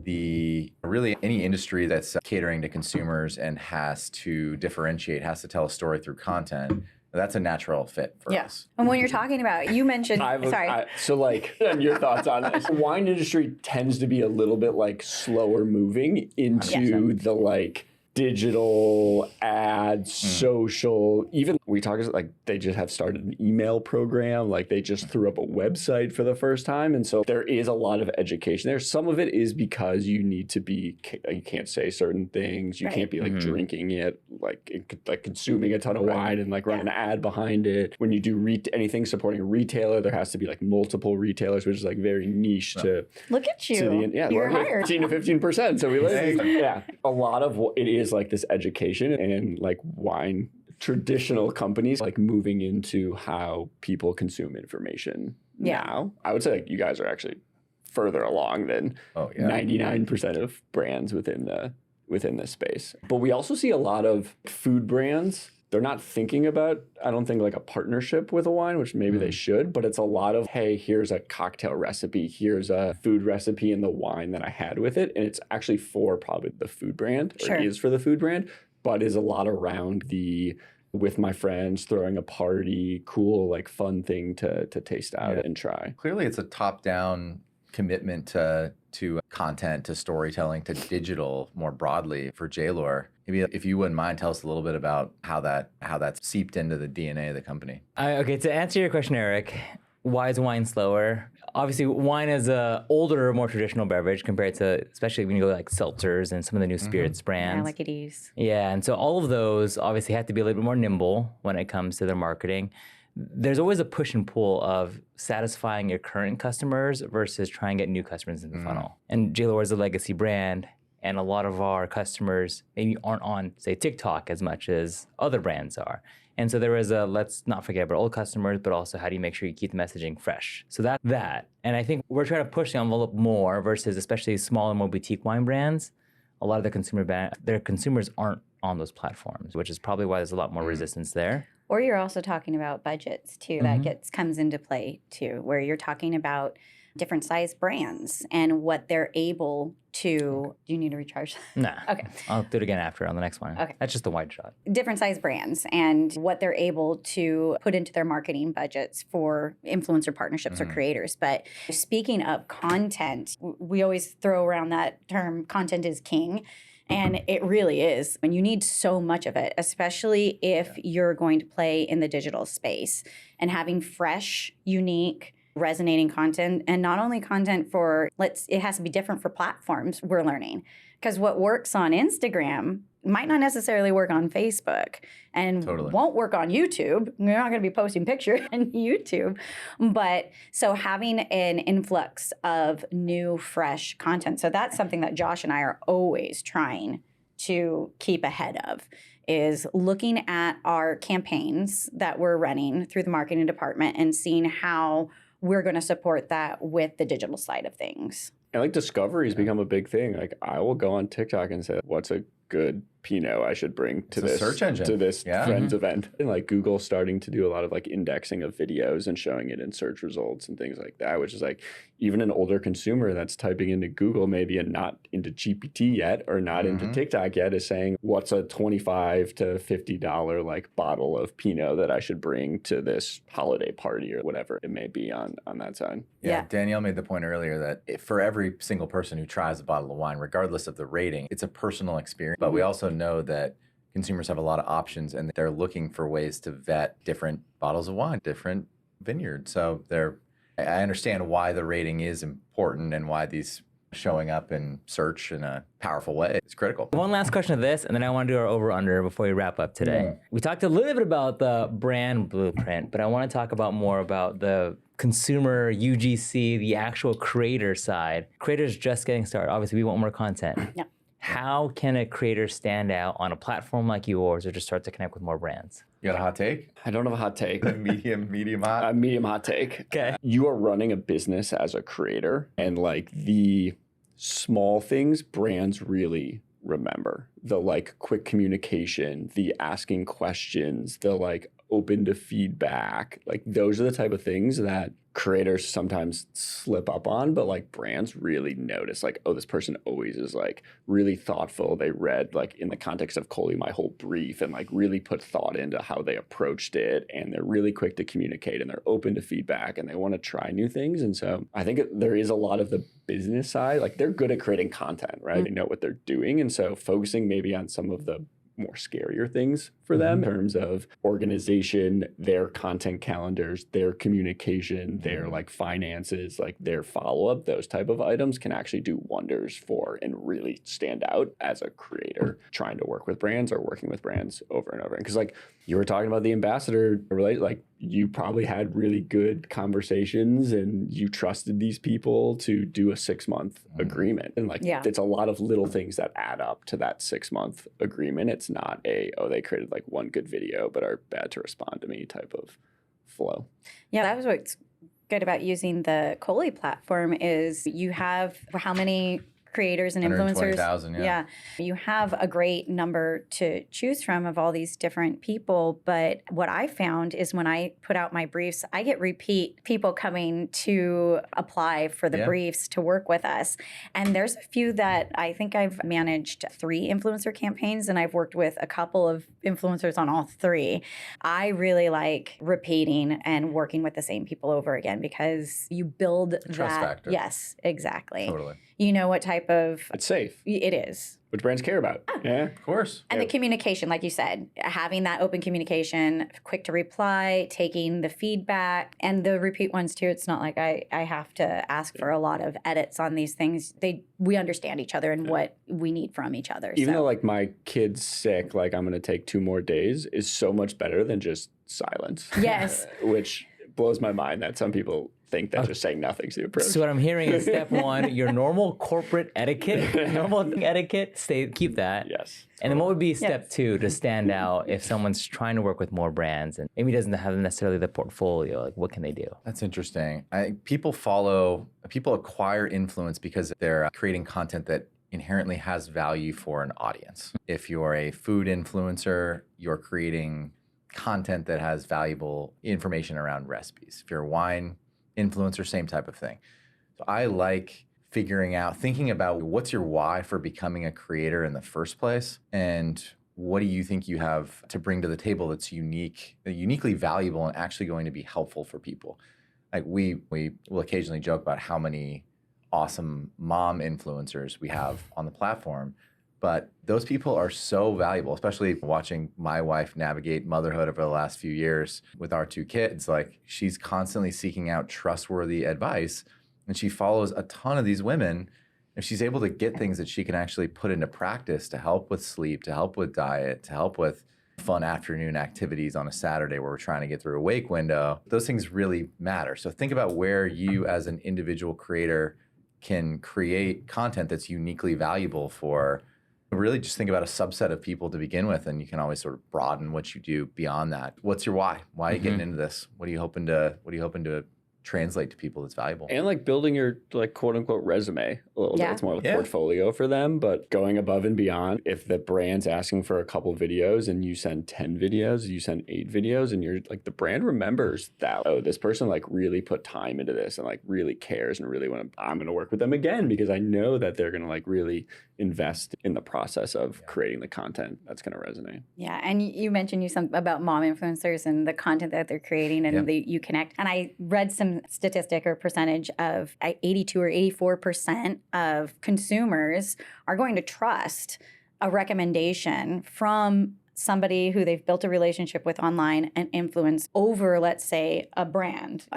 really any industry that's catering to consumers and has to differentiate, has to tell a story through content, that's a natural fit for us. And when you're talking about, you mentioned, and your thoughts on this? The wine industry tends to be a little bit slower moving into the digital ads, social, even we talk they just have started an email program, they just threw up a website for the first time. And so there is a lot of education there. Some of it is because you need to be, you can't say certain things. You can't be drinking it, consuming a ton of wine and run an ad behind it. When you do anything supporting a retailer, there has to be multiple retailers, which is very niche to. Look at you. You're hired. 15 to 15%. So we live. A lot of it is this education and wine traditional companies moving into how people consume information now. I would say you guys are actually further along than 99% of brands within this space. But we also see a lot of food brands. They're not thinking about, I don't think, a partnership with a wine, which maybe they should, but it's a lot of, hey, here's a cocktail recipe, here's a food recipe in the wine that I had with it. And it's actually for probably the food brand, or is for the food brand, but is a lot around with my friends, throwing a party, cool, fun thing to taste out and try. Clearly, it's a top-down commitment to content, to storytelling, to digital more broadly for Lohr. Maybe if you wouldn't mind, tell us a little bit about how that's seeped into the DNA of the company. Okay, to answer your question, Eric, why is wine slower? Obviously, wine is a older, more traditional beverage compared to, especially when you go seltzers and some of the new spirits brands. Yeah, like it is. Yeah, and so all of those obviously have to be a little bit more nimble when it comes to their marketing. There's always a push and pull of satisfying your current customers versus trying to get new customers in the funnel. And Lohr is a legacy brand, and a lot of our customers maybe aren't on, say, TikTok as much as other brands are. And so there is let's not forget about old customers, but also how do you make sure you keep the messaging fresh? So that. And I think we're trying to push the envelope more versus especially small and more boutique wine brands. A lot of their consumers aren't on those platforms, which is probably why there's a lot more resistance there. Or you're also talking about budgets too. That comes into play too, where you're talking about different size brands and what they're able to. Do you need to recharge? Nah. Okay. I'll do it again after on the next one. Okay. That's just a wide shot. Different size brands and what they're able to put into their marketing budgets for influencer partnerships or creators. But speaking of content, we always throw around that term, content is king. And it really is. And you need so much of it, especially if you're going to play in the digital space and having fresh, unique, resonating content. And not only content it has to be different for platforms, we're learning. Because what works on Instagram might not necessarily work on Facebook and won't work on YouTube. You're not going to be posting pictures on YouTube. But so having an influx of new, fresh content. So that's something that Josh and I are always trying to keep ahead of, is looking at our campaigns that we're running through the marketing department and seeing how we're going to support that with the digital side of things. And discovery has become a big thing. I will go on TikTok and say, what's a good Pinot I should bring to this search engine, to this friends event. And Google starting to do a lot of indexing of videos and showing it in search results and things like that, which is even an older consumer that's typing into Google maybe and not into GPT yet or not into TikTok yet is saying, what's a $25 to $50 bottle of Pinot that I should bring to this holiday party or whatever it may be on that side. Yeah, Danielle made the point earlier that for every single person who tries a bottle of wine, regardless of the rating, it's a personal experience. But we also know that consumers have a lot of options and they're looking for ways to vet different bottles of wine, different vineyards. So I understand why the rating is important and why these showing up in search in a powerful way is critical. One last question of this, and then I want to do our over-under before we wrap up today. We talked a little bit about the brand blueprint, but I want to talk about more about the consumer UGC, the actual creator side. Creators just getting started. Obviously, we want more content. Yeah. How can a creator stand out on a platform like yours or just start to connect with more brands? You got a hot take? I don't have a hot take. Medium hot? A medium hot take. Okay. You are running a business as a creator, and like the small things brands really remember. The like quick communication, the asking questions, the like open to feedback. Like those are the type of things that creators sometimes slip up on, but like brands really notice like, oh, this person always is like really thoughtful. They read like in the context of Cohley my whole brief and like really put thought into how they approached it, and they're really quick to communicate and they're open to feedback and they want to try new things. And so I think there is a lot of the business side, like they're good at creating content, right? They know what they're doing. And so focusing maybe on some of the more scarier things for them in terms of organization, their content calendars, their communication, their like finances, like their follow-up, those type of items can actually do wonders for and really stand out as a creator trying to work with brands or working with brands over and over. Because like you were talking about the ambassador relate, like you probably had really good conversations and you trusted these people to do a 6-month agreement. And like it's a lot of little things that add up to that 6-month agreement. It's not they created like one good video but are bad to respond to me type of flow. Yeah, that was what's good about using the Cohley platform is you have how many creators and influencers. 120,000, yeah. You have a great number to choose from of all these different people. But what I found is when I put out my briefs, I get repeat people coming to apply for the briefs to work with us. And there's a few that I think I've managed 3 influencer campaigns and I've worked with a couple of influencers on all 3. I really like repeating and working with the same people over again because you build Trust factor. Yes, exactly. Totally. You know what type of... It's safe. It is. Which brands care about. Yeah. Of course. And the communication, like you said, having that open communication, quick to reply, taking the feedback, and the repeat ones too. It's not like I have to ask for a lot of edits on these things. We understand each other and what we need from each other. Even though like my kid's sick, like I'm going to take 2 more days is so much better than just silence. Yes. Which blows my mind that some people think that just saying nothing's the approach. So what I'm hearing is step 1, your normal corporate etiquette, keep that. Yes. And then what would be step 2 to stand out if someone's trying to work with more brands and maybe doesn't have necessarily the portfolio? Like what can they do? That's interesting. People acquire influence because they're creating content that inherently has value for an audience. If you're a food influencer, you're creating content that has valuable information around recipes. If you're a wine influencer, same type of thing. So I like thinking about what's your why for becoming a creator in the first place, and what do you think you have to bring to the table that's uniquely valuable and actually going to be helpful for people. Like we will occasionally joke about how many awesome mom influencers we have on the platform, but those people are so valuable, especially watching my wife navigate motherhood over the last few years with our 2 kids. Like she's constantly seeking out trustworthy advice and she follows a ton of these women. If she's able to get things that she can actually put into practice to help with sleep, to help with diet, to help with fun afternoon activities on a Saturday where we're trying to get through a wake window, those things really matter. So think about where you as an individual creator can create content that's uniquely valuable for. Really just think about a subset of people to begin with, and you can always sort of broaden what you do beyond that. What's your why? Why are you getting into this? What are you hoping to translate to people that's valuable? And like building your like quote unquote resume a little bit. It's more like a portfolio for them, but going above and beyond. If the brand's asking for a couple videos and you send 10 videos, you send 8 videos, and you're like, the brand remembers that, oh, this person like really put time into this and like really cares and really I'm going to work with them again because I know that they're going to like really invest in the process of creating the content that's going to resonate. Yeah, and you mentioned something about mom influencers and the content that they're creating and you connect. And I read some statistic or percentage of 82 or 84% of consumers are going to trust a recommendation from somebody who they've built a relationship with online and influence over, let's say, a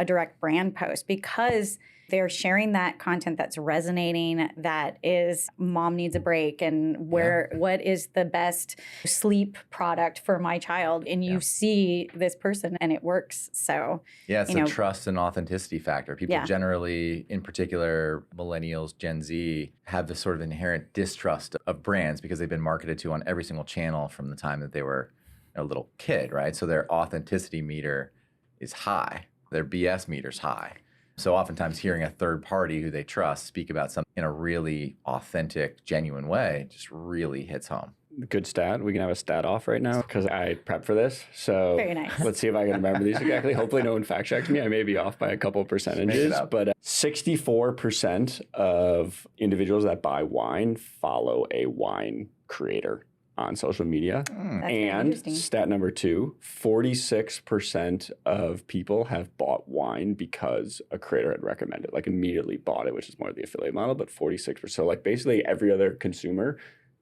direct brand post, because they're sharing that content that's resonating, that is mom needs a break and what is the best sleep product for my child. And you see this person and it works. So, yeah, it's a trust and authenticity factor. People generally, in particular, millennials, Gen Z, have this sort of inherent distrust of brands because they've been marketed to on every single channel from the time that they were a little kid, right? So their authenticity meter is high. Their BS meter's high. So oftentimes hearing a third party who they trust speak about something in a really authentic, genuine way just really hits home. Good stat. We can have a stat off right now because I prepped for this. So very nice. Let's see if I can remember these exactly. Hopefully no one fact checks me. I may be off by a couple of percentages, but 64% of individuals that buy wine follow a wine creator on social media. And stat number 2, 46% of people have bought wine because a creator had recommended, like immediately bought it, which is more the affiliate model, but 46%. So like basically every other consumer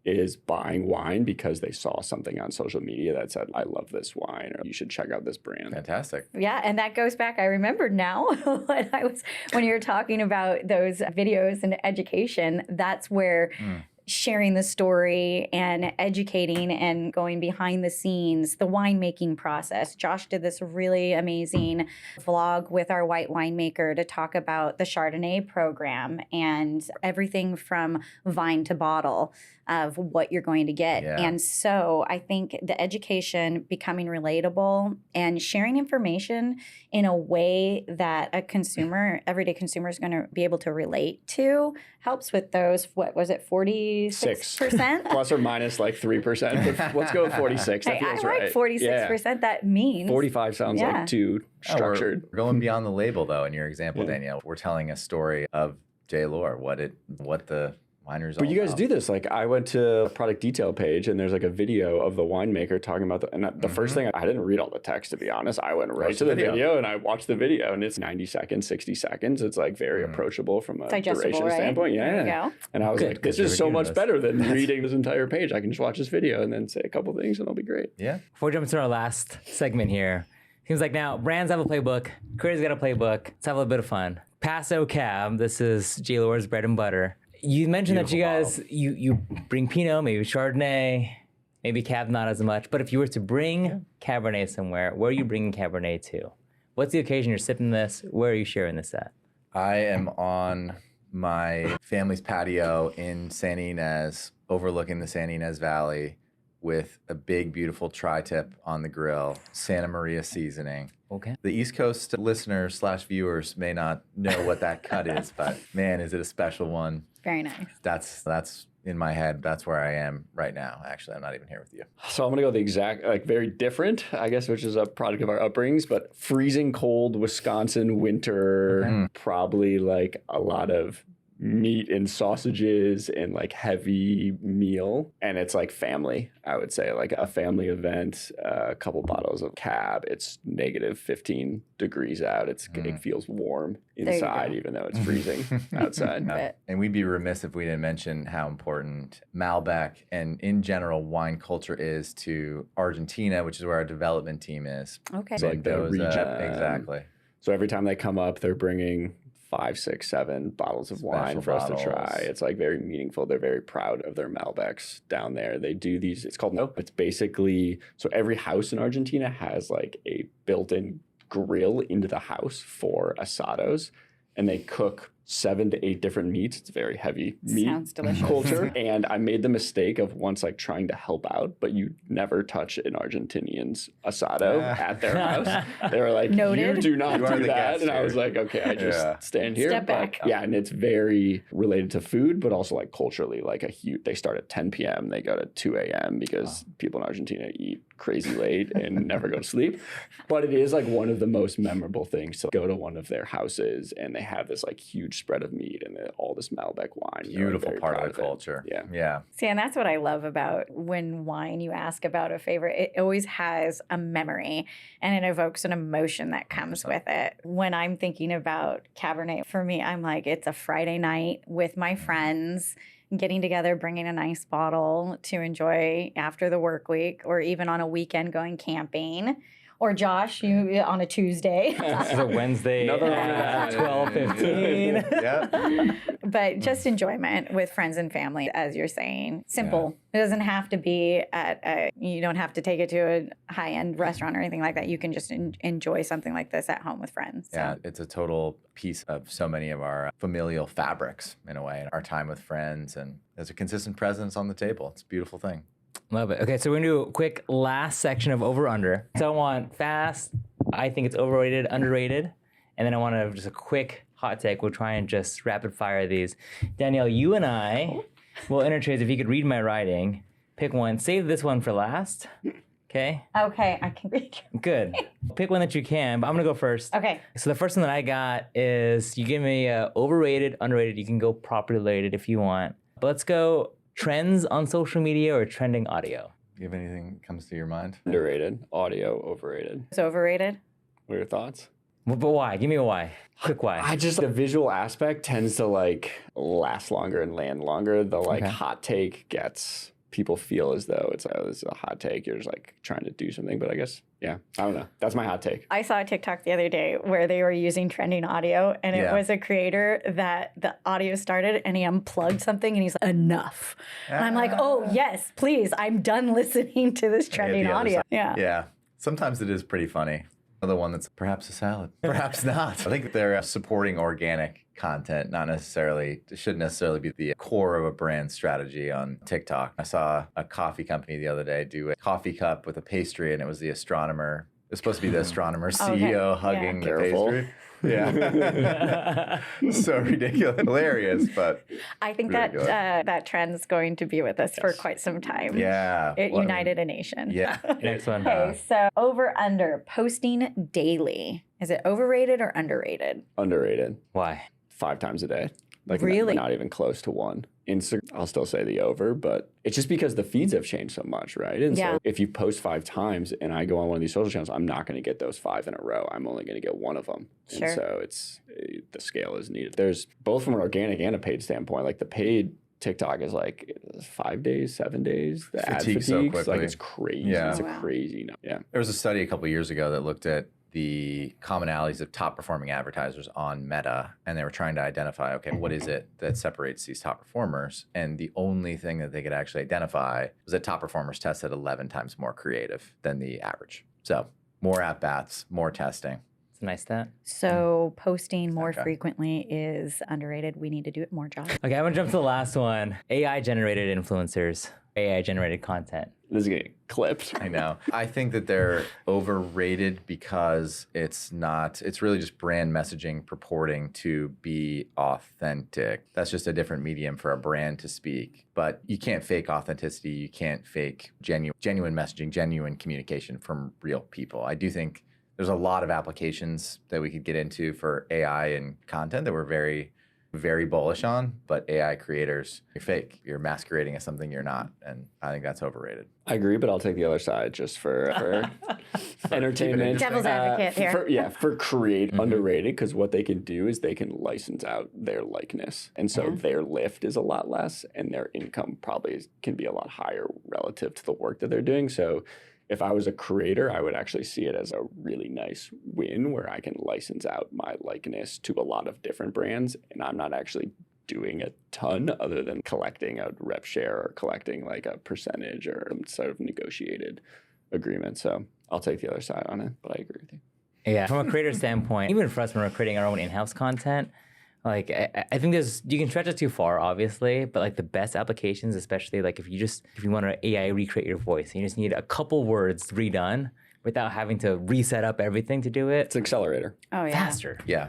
is buying wine because they saw something on social media that said, I love this wine, or you should check out this brand. Fantastic. Yeah, and that goes back, I remember now when you were talking about those videos and education, that's where sharing the story and educating and going behind the scenes, the winemaking process. Josh did this really amazing vlog with our white winemaker to talk about the Chardonnay program and everything from vine to bottle of what you're going to get. Yeah. And so I think the education becoming relatable and sharing information in a way that a consumer, everyday consumer is going to be able to relate to helps with those, what was it, 46%? Plus or minus like 3%. But let's go with 46. That feels I like 46%. Yeah. That means 45 sounds like too structured. We're going beyond the label, though, in your example, Danielle. We're telling a story of Lohr, what the wineries. But you guys do this. Like I went to a product detail page and there's like a video of the winemaker talking about the first thing, I didn't read all the text, to be honest. I went right to the video and I watched the video, and it's 90 seconds, 60 seconds. It's like very approachable from a duration standpoint. Yeah. There you go. And I was like, this is so much better than reading this entire page. I can just watch this video and then say a couple things and it'll be great. Yeah. Before we jump into our last segment here, seems like now brands have a playbook, creators got a playbook. Let's have a little bit of fun. Paso Cab, this is J. Lohr's bread and butter. You mentioned that you guys, you bring Pinot, maybe Chardonnay, maybe Cab not as much. But if you were to bring Cabernet somewhere, where are you bringing Cabernet to? What's the occasion you're sipping this? Where are you sharing this at? I am on my family's patio in San Ynez, overlooking the San Ynez Valley, with a big, beautiful tri-tip on the grill, Santa Maria seasoning. Okay. The East Coast listeners / viewers may not know what that cut is, but man, is it a special one. Very nice. That's in my head. That's where I am right now. Actually, I'm not even here with you. So I'm going to go the exact, like very different, I guess, which is a product of our upbringings, but freezing cold Wisconsin winter, probably like a lot of meat and sausages and like heavy meal. And it's like family, I would say, like a family event, a couple bottles of Cab. It's negative 15 degrees out. It feels warm inside, even though it's freezing outside. And we'd be remiss if we didn't mention how important Malbec and in general wine culture is to Argentina, which is where our development team is. Okay. So like the region. Exactly. So every time they come up, they're bringing 5, 6, 7 bottles of wine for us to try. It's like very meaningful. They're very proud of their Malbecs down there. They do these, it's called, it's basically, so every house in Argentina has like a built-in grill into the house for asados, and they cook 7 to 8 different meats. It's very heavy meat culture. And I made the mistake of once like trying to help out, but you never touch an Argentinian's asado at their house. They were like, Noted. you do not You are do the that. guest And I here. was like, okay, I just stand here. Step back. Yeah, and it's very related to food, but also like culturally, like they start at 10 p.m. They go to 2 a.m. because people in Argentina eat crazy late and never go to sleep. But it is like one of the most memorable things to go to one of their houses and they have this like huge spread of meat and all this Malbec wine. Beautiful part of the culture. Yeah. See, and that's what I love about when wine, you ask about a favorite, it always has a memory and it evokes an emotion that comes with it. When I'm thinking about Cabernet, for me, I'm like, it's a Friday night with my friends, getting together, bringing a nice bottle to enjoy after the work week, or even on a weekend going camping. Or Josh, you on a Tuesday. This is a Wednesday Another at one. 12:15. Yeah. But just enjoyment with friends and family, as you're saying. Simple. It doesn't have to be you don't have to take it to a high-end restaurant or anything like that. You can just enjoy something like this at home with friends. So. Yeah, it's a total piece of so many of our familial fabrics in a way, our time with friends, and there's a consistent presence on the table. It's a beautiful thing. Love it. Okay, so we're gonna do a quick last section of over under. So I want fast. I think it's overrated, underrated, and then I want to just a quick hot take. We'll try and just rapid fire these. Danielle, you and I will interchange. If you could read my writing, pick one. Save this one for last. Okay. Okay, I can read. Good. Pick one that you can. But I'm gonna go first. Okay. So the first one that I got is you give me overrated, underrated. You can go properly rated if you want. But let's go trends on social media or trending audio. Do you have anything that comes to your mind? Underrated, audio, overrated. It's overrated. What are your thoughts? But why? Give me a why. Quick why. I just, the visual aspect tends to like last longer and land longer. The like Okay. hot take gets, people feel as though it's this is a hot take. You're just like trying to do something, but I guess, yeah, I don't know. That's my hot take. I saw a TikTok the other day where they were using trending audio, and it Yeah. was a creator that the audio started and he unplugged something and he's like, enough. And I'm like, oh, yes, please. I'm done listening to this trending the other audio. side. Yeah. Yeah. Sometimes it is pretty funny. Another one that's perhaps a salad, perhaps not. I think they're supporting organic content, not necessarily, it shouldn't necessarily be the core of a brand strategy on TikTok. I saw a coffee company the other day do a coffee cup with a pastry, and it was the astronomer. It was supposed to be the astronomer CEO Okay. hugging the Careful. pastry. Yeah. So ridiculous. Hilarious, but I think Really that good. that trend's going to be with us for quite some time. yeah. It Well, united a nation. Yeah. Next one. Okay, so over under posting daily. Is it overrated or underrated? Underrated. Why? 5 times a day. Like Really? not even close to one. Instagram, I'll still say the over, but it's just because the feeds have changed so much, right? And Yeah. so if you post 5 times and I go on one of these social channels, I'm not going to get those 5 in a row. I'm only going to get one of them. Sure. And so it's the scale is needed. There's both from an organic and a paid standpoint. Like the paid TikTok is like 5 days, 7 days. The ad Fatigue so fatigue, like quickly. it's crazy. Yeah. It's Oh, wow. a crazy. Yeah. There was a study a couple years ago that looked at the commonalities of top performing advertisers on Meta, and they were trying to identify, okay, what is it that separates these top performers? And the only thing that they could actually identify was that top performers tested 11 times more creative than the average. So more at-bats, more testing. It's a nice stat. So posting more Okay. frequently is underrated. We need to do it more, Josh. Okay, I'm gonna jump to the last one. AI generated influencers, AI generated content. This is getting clipped. I know. I think that they're overrated because it's really just brand messaging purporting to be authentic. That's just a different medium for a brand to speak. But you can't fake authenticity. You can't fake genuine messaging, genuine communication from real people. I do think there's a lot of applications that we could get into for AI and content that we're very, very bullish on, but AI creators, you're fake. You're masquerading as something you're not. And I think that's overrated. I agree, but I'll take the other side just for entertainment. Devil's advocate here. For create underrated, because what they can do is they can license out their likeness. And so their lift is a lot less and their income probably can be a lot higher relative to the work that they're doing. So if I was a creator, I would actually see it as a really nice win where I can license out my likeness to a lot of different brands. And I'm not actually doing a ton other than collecting a rep share or collecting like a percentage or some sort of negotiated agreement. So I'll take the other side on it, but I agree with you. Yeah, from a creator standpoint, even for us when we're creating our own in-house content, like I think you can stretch it too far, obviously, but like the best applications, especially like if you want to AI recreate your voice, and you just need a couple words redone without having to reset up everything to do It's it an accelerator. Oh, yeah. faster. Yeah.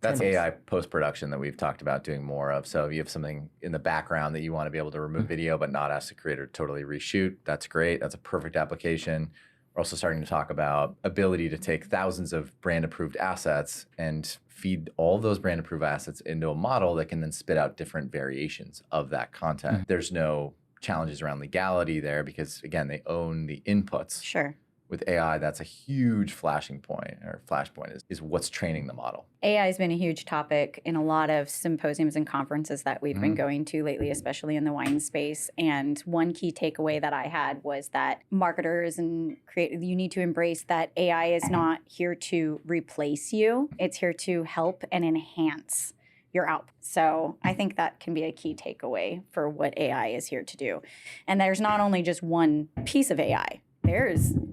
That's 10 AI post-production that we've talked about doing more of. So if you have something in the background that you want to be able to remove video but not ask the creator to totally reshoot, that's great. That's a perfect application. We're also starting to talk about ability to take thousands of brand-approved assets and feed all those brand-approved assets into a model that can then spit out different variations of that content. There's no challenges around legality there because, again, they own the inputs. Sure. with AI, that's a huge flashpoint is what's training the model. AI has been a huge topic in a lot of symposiums and conferences that we've been going to lately, especially in the wine space. And one key takeaway that I had was that marketers and creators, you need to embrace that AI is not here to replace you. It's here to help and enhance your output. So I think that can be a key takeaway for what AI is here to do. And there's not only just one piece of AI.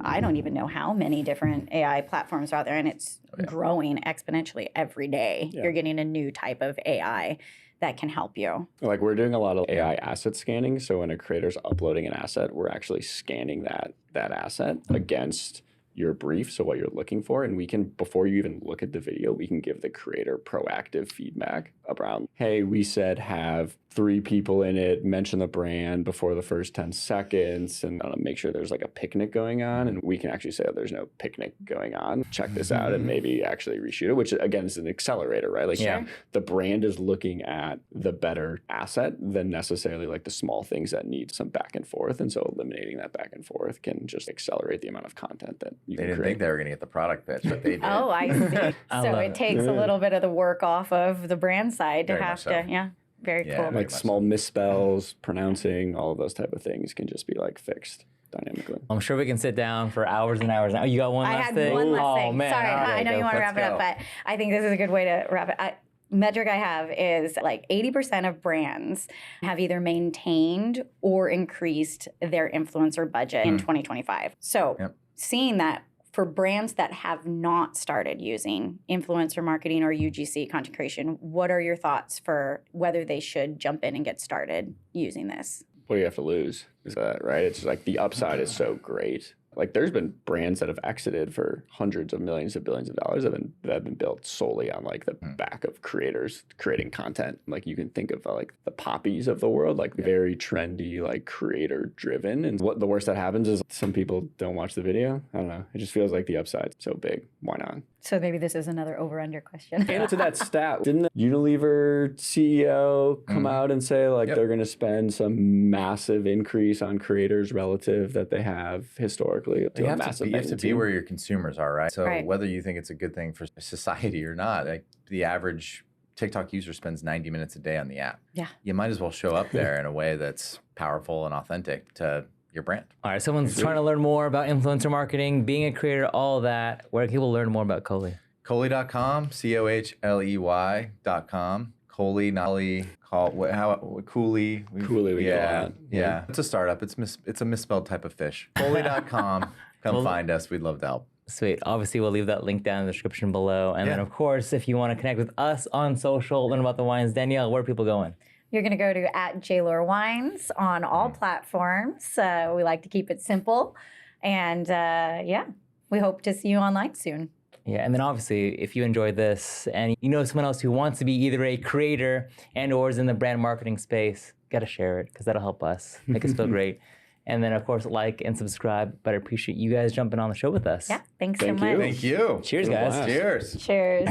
I don't even know how many different AI platforms are out there, and it's growing exponentially every day. Yeah. You're getting a new type of AI that can help you. Like we're doing a lot of AI asset scanning. So when a creator's uploading an asset, we're actually scanning that asset against your brief, so what you're looking for, and we can, before you even look at the video, we can give the creator proactive feedback around, hey, we said have 3 people in it, mention the brand before the first 10 seconds, and make sure there's like a picnic going on, and we can actually say, oh, there's no picnic going on, check this out, and maybe actually reshoot it, which again is an accelerator, right? Like the brand is looking at the better asset than necessarily like the small things that need some back and forth, and so eliminating that back and forth can just accelerate the amount of content that you They can didn't create. think they were going to get the product pitch, but they did. Oh, I see. So it takes a little bit of the work off of the brand side to Very have much so. to, very Yeah, cool. very Like much small misspells, pronouncing, all of those type of things can just be like fixed dynamically. I'm sure we can sit down for hours and hours. Now, you got one I last had thing? one last thing. Man. Sorry, All right, I know you want to wrap it up, but I think this is a good way to wrap it. Metric I have is like 80% of brands have either maintained or increased their influencer budget in 2025. So seeing that for brands that have not started using influencer marketing or UGC, content creation, what are your thoughts for whether they should jump in and get started using this? What do you have to lose? Is that right? It's like the upside is so great. Like there's been brands that have exited for hundreds of millions of billions of dollars that have been built solely on like the back of creators creating content. Like you can think of like the Poppies of the world, like very trendy, like creator driven. And what the worst that happens is some people don't watch the video. I don't know. It just feels like the upside's so big. Why not? So maybe this is another over-under question. And to that stat, didn't the Unilever CEO come out and say like they're going to spend some massive increase on creators relative that they have historically? You have to be where your consumers are, right? So whether you think it's a good thing for society or not, like the average TikTok user spends 90 minutes a day on the app. Yeah. You might as well show up there in a way that's powerful and authentic to your brand. All right, someone's trying to learn more about influencer marketing, being a creator, all that. Where can people learn more about Cohley? Cohley.com, Cohley.com. Cohley, Nolly, Cooley. Cooley, we call it. Yeah. It's a startup. It's a misspelled type of fish. Cohley.com. Come find us. We'd love to help. Sweet. Obviously, we'll leave that link down in the description below. And then, of course, if you want to connect with us on social, learn about the wines, Danielle, where are people going? You're going to go to @JLohr Wines on all platforms. We like to keep it simple. And we hope to see you online soon. Yeah, and then obviously, if you enjoyed this and you know someone else who wants to be either a creator and or is in the brand marketing space, got to share it because that'll help us, make us feel great. And then, of course, like and subscribe. But I appreciate you guys jumping on the show with us. Yeah, thanks so much. Thank you. Cheers, guys. Cheers. Cheers.